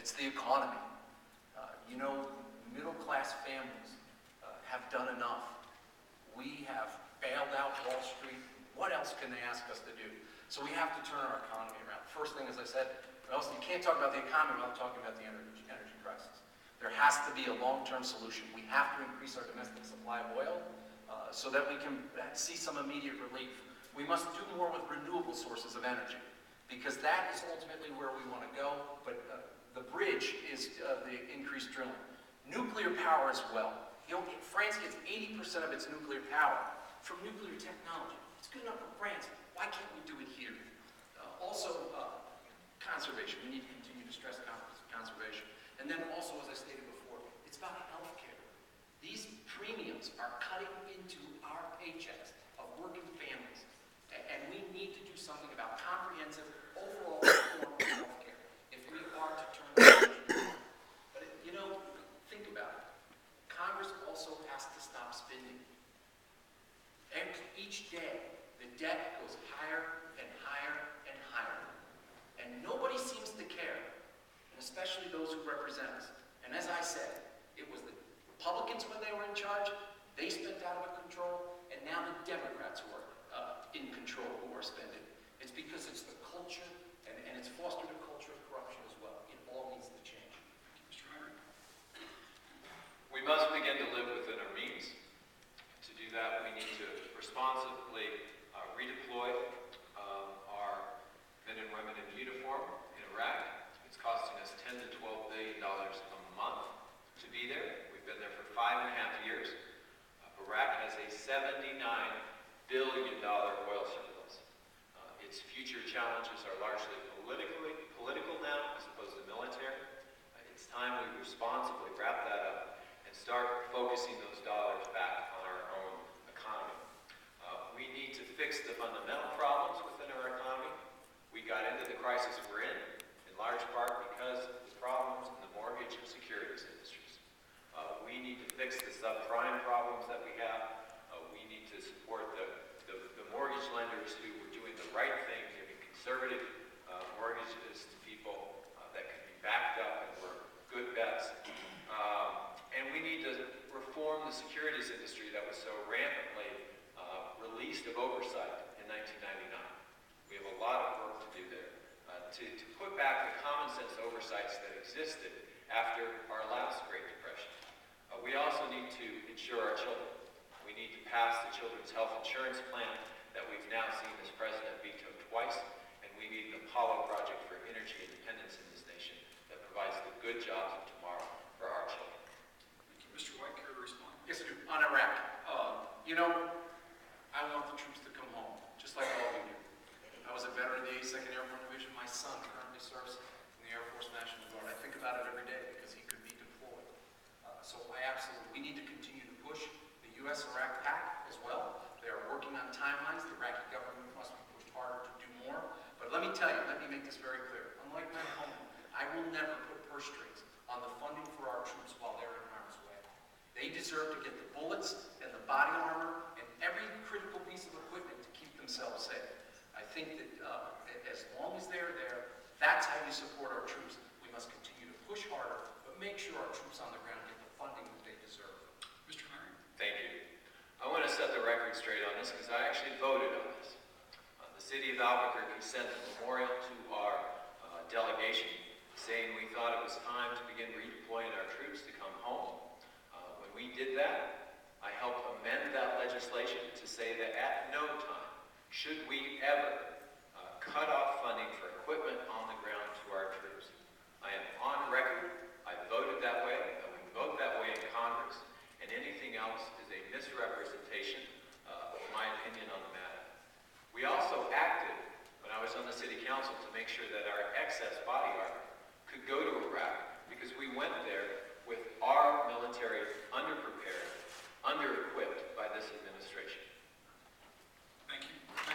It's the economy. You know, middle-class families have done enough. We have bailed out Wall Street. What else can they ask us to do? So we have to turn our economy around. First thing, as I said, you can't talk about the economy without talking about the energy crisis. There has to be a long-term solution. We have to increase our domestic supply of oil so that we can see some immediate relief. We must do more with renewable sources of energy, because that is ultimately where we want to go, but the bridge is the increased drilling. Nuclear power as well. France gets 80% of its nuclear power from nuclear technology. It's good enough for France. Why can't we do it here? Also, conservation. We need to continue to stress conservation. And then also, as I stated before, it's about health care. These premiums are cutting into our paychecks of working families. And we need to do something about comprehensive, overall reform of health care if we are to turn the country around. But, you know, think about it. Congress also has to stop spending. And each day, the debt goes higher and higher and higher. And nobody seems to care, and especially those who represent us. And as I said, it was the Republicans when they were in charge, they spent out of control, and now the Democrats who are in control who are spending. It's because it's the culture, and it's fostered a culture of corruption as well. It all needs to change. Mr. Heinrich. We must begin to live within our means. To do that, we need to responsibly redeploy our men and women in uniform in Iraq. It's costing us $10 to $12 billion a month to be there. We've been there for 5.5 years. Iraq has a $79 billion oil surplus. Its future challenges are largely political now, as opposed to military. It's time we responsibly wrap that up and start focusing those dollars back on our own economy. We need to fix the fundamental problems within our economy. We got into the crisis we're in large part because of the problems in the mortgage and securities industries. We need to fix the subprime problems that we have. We need to support the mortgage lenders who were doing the right thing, giving conservative mortgages to people that can be backed up and were good bets. And we need to reform the securities industry that was so rampantly released of oversight in 1999. We have a lot of work to do there to put back the common sense oversights that existed after our last Great Depression. We also need to insure our children. We need to pass the Children's Health Insurance Plan that we've now seen this president veto twice, and we need an Apollo project for energy independence in this nation that provides the good jobs of tomorrow for our children. Thank you. Mr. White, care to respond? Yes, I do. On Iraq, you know, I want the troops to come home, just like all of you do. I was a veteran of the 82nd Airborne Division. My son currently serves in the Air Force National Guard. I think about it every day because he could be deployed. So we need to continue to push the U.S.-Iraq pact as well. They are working on timelines. The Iraqi government must be pushed harder to do more. But let me tell you, let me make this very clear. Unlike my opponent, I will never put purse strings on the funding for our troops while they're in harm's way. They deserve to get the bullets and the body armor and every critical piece of equipment to keep themselves safe. I think that as long as they're there, that's how you support our troops. We must continue to push harder, but make sure our troops on the ground get the funding that they deserve. Mr. Heinrich. Thank you. I want to set the record straight on this because I actually voted on this. The city of Albuquerque sent a memorial to our delegation saying we thought it was time to begin redeploying our troops to come home. When we did that, I helped amend that legislation to say that at no time should we ever cut off funding for equipment on the ground to our troops. I am on record. I voted that way. I would vote that way in Congress. And anything else is a misrepresentation of my opinion on the matter. We also acted, when I was on the city council, to make sure that our excess body armor